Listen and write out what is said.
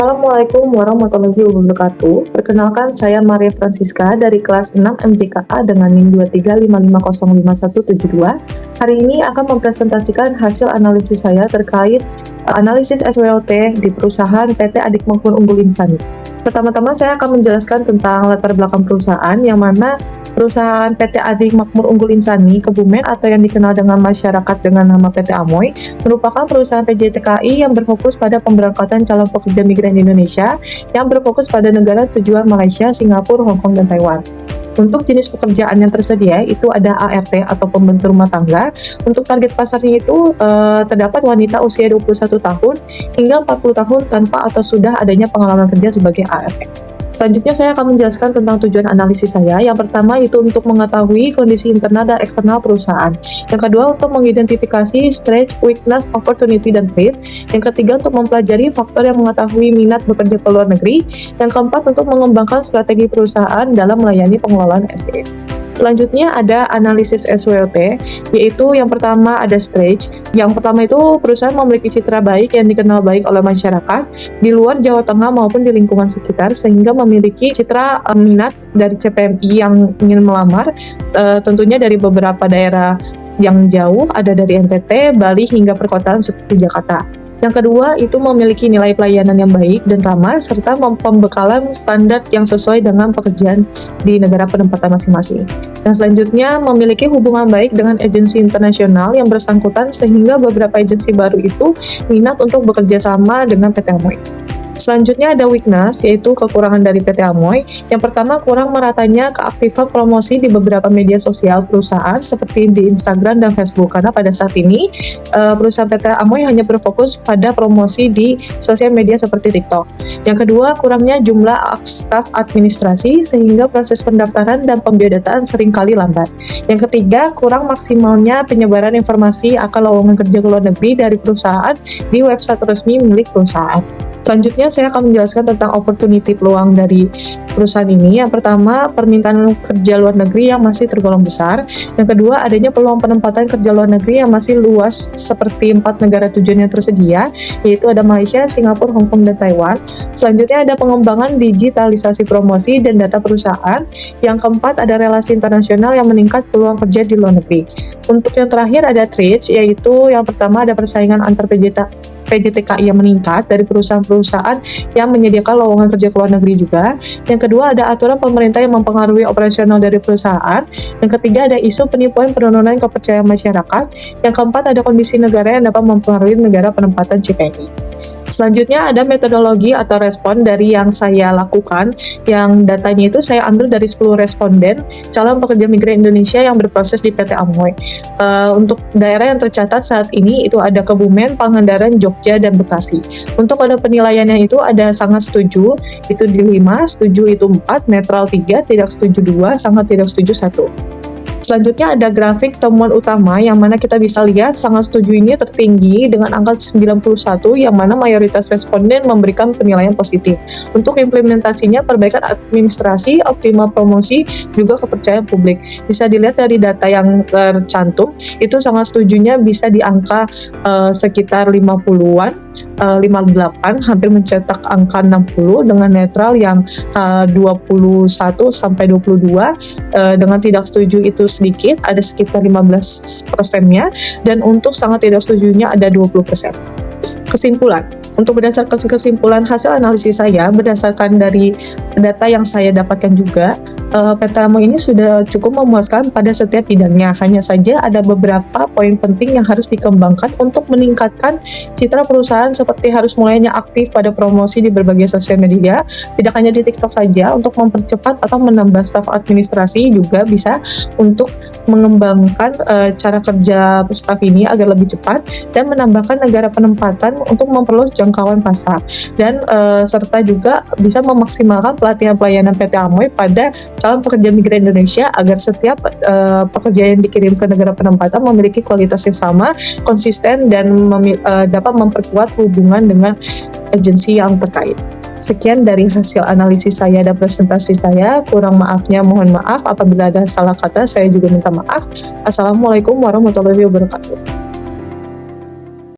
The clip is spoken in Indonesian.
Assalamualaikum warahmatullahi wabarakatuh. Perkenalkan, saya Maria Francisca dari kelas 6 MJKA dengan NIM 2355055172. Hari ini akan mempresentasikan hasil analisis saya terkait analisis SWOT di perusahaan PT Adik Makmur Unggul Insani. Pertama-tama saya akan menjelaskan tentang latar belakang perusahaan, yang mana perusahaan PT Adik Makmur Unggul Insani Kebumen atau yang dikenal dengan masyarakat dengan nama PT Amoy merupakan perusahaan PJTKI yang berfokus pada pemberangkatan calon pekerja migran di Indonesia yang berfokus pada negara tujuan Malaysia, Singapura, Hong Kong, dan Taiwan. Untuk jenis pekerjaan yang tersedia itu ada ART atau pembantu rumah tangga. Untuk target pasarnya itu terdapat wanita usia 21 tahun hingga 40 tahun tanpa atau sudah adanya pengalaman kerja sebagai ART. Selanjutnya saya akan menjelaskan tentang tujuan analisis saya. Yang pertama itu untuk mengetahui kondisi internal dan eksternal perusahaan. Yang kedua untuk mengidentifikasi strength, weakness, opportunity, dan threat. Yang ketiga untuk mempelajari faktor yang mengetahui minat bekerja ke luar negeri. Yang keempat untuk mengembangkan strategi perusahaan dalam melayani pengelolaan SDM. Selanjutnya ada analisis SWOT, yaitu yang pertama ada stretch. Yang pertama itu perusahaan memiliki citra baik yang dikenal baik oleh masyarakat di luar Jawa Tengah maupun di lingkungan sekitar, sehingga memiliki citra minat dari CPMI yang ingin melamar, tentunya dari beberapa daerah yang jauh, ada dari NTT, Bali, hingga perkotaan seperti Jakarta. Yang kedua, itu memiliki nilai pelayanan yang baik dan ramah, serta pembekalan standar yang sesuai dengan pekerjaan di negara penempatan masing-masing. Dan selanjutnya, memiliki hubungan baik dengan agensi internasional yang bersangkutan, sehingga beberapa agensi baru itu minat untuk bekerja sama dengan PT Amoy. Selanjutnya ada weakness, yaitu kekurangan dari PT Amoy. Yang pertama, kurang meratanya keaktifan promosi di beberapa media sosial perusahaan seperti di Instagram dan Facebook, karena pada saat ini perusahaan PT Amoy hanya berfokus pada promosi di sosial media seperti TikTok. Yang kedua, kurangnya jumlah staf administrasi sehingga proses pendaftaran dan pembiayaan seringkali lambat. Yang ketiga, kurang maksimalnya penyebaran informasi akan lowongan kerja ke luar negeri dari perusahaan di website resmi milik perusahaan. Selanjutnya saya akan menjelaskan tentang opportunity peluang dari perusahaan ini. Yang pertama, permintaan kerja luar negeri yang masih tergolong besar. Yang kedua, adanya peluang penempatan kerja luar negeri yang masih luas seperti 4 negara tujuan yang tersedia, yaitu ada Malaysia, Singapura, Hong Kong, dan Taiwan. Selanjutnya ada pengembangan digitalisasi promosi dan data perusahaan. Yang keempat, ada relasi internasional yang meningkat peluang kerja di luar negeri. Untuk yang terakhir ada trade, yaitu yang pertama ada persaingan antar PJTKI yang meningkat dari perusahaan-perusahaan yang menyediakan lowongan kerja ke luar negeri juga. Yang kedua ada aturan pemerintah yang mempengaruhi operasional dari perusahaan. Yang ketiga ada isu penipuan penurunan kepercayaan masyarakat. Yang keempat ada kondisi negara yang dapat mempengaruhi negara penempatan CPMI. Selanjutnya ada metodologi atau respon dari yang saya lakukan, yang datanya itu saya ambil dari 10 responden calon pekerja migran Indonesia yang berproses di PT Amoy. Untuk daerah yang tercatat saat ini itu ada Kebumen, Pangandaran, Jogja, dan Bekasi. Untuk kode penilaiannya itu ada sangat setuju, itu di 5, setuju itu 4, netral 3, tidak setuju 2, sangat tidak setuju 1. Selanjutnya ada grafik temuan utama yang mana kita bisa lihat sangat setuju ini tertinggi dengan angka 91 yang mana mayoritas responden memberikan penilaian positif. Untuk implementasinya perbaikan administrasi, optimal promosi, juga kepercayaan publik. Bisa dilihat dari data yang tercantum, itu sangat setujunya bisa di angka sekitar 50-an, 58, hampir mencetak angka 60, dengan netral yang 21 sampai 22, dengan tidak setuju itu sedikit, ada sekitar 15%-nya, dan untuk sangat tidak setujunya ada 20%. Kesimpulan. Untuk berdasarkan kesimpulan hasil analisis saya, berdasarkan dari data yang saya dapatkan juga, PT Amoy ini sudah cukup memuaskan pada setiap bidangnya. Hanya saja ada beberapa poin penting yang harus dikembangkan untuk meningkatkan citra perusahaan, seperti harus mulainya aktif pada promosi di berbagai sosial media, tidak hanya di TikTok saja, untuk mempercepat atau menambah staf administrasi, juga bisa untuk mengembangkan cara kerja staf ini agar lebih cepat, dan menambahkan negara penempatan untuk memperluas jangkauan pasar, dan serta juga bisa memaksimalkan pelatihan pelayanan PT Amoy pada calon pekerja migran Indonesia agar setiap pekerja yang dikirim ke negara penempatan memiliki kualitas yang sama, konsisten, dan dapat memperkuat hubungan dengan agensi yang terkait. Sekian dari hasil analisis saya dan presentasi saya. Kurang maafnya mohon maaf, apabila ada salah kata saya juga minta maaf. Assalamualaikum warahmatullahi wabarakatuh.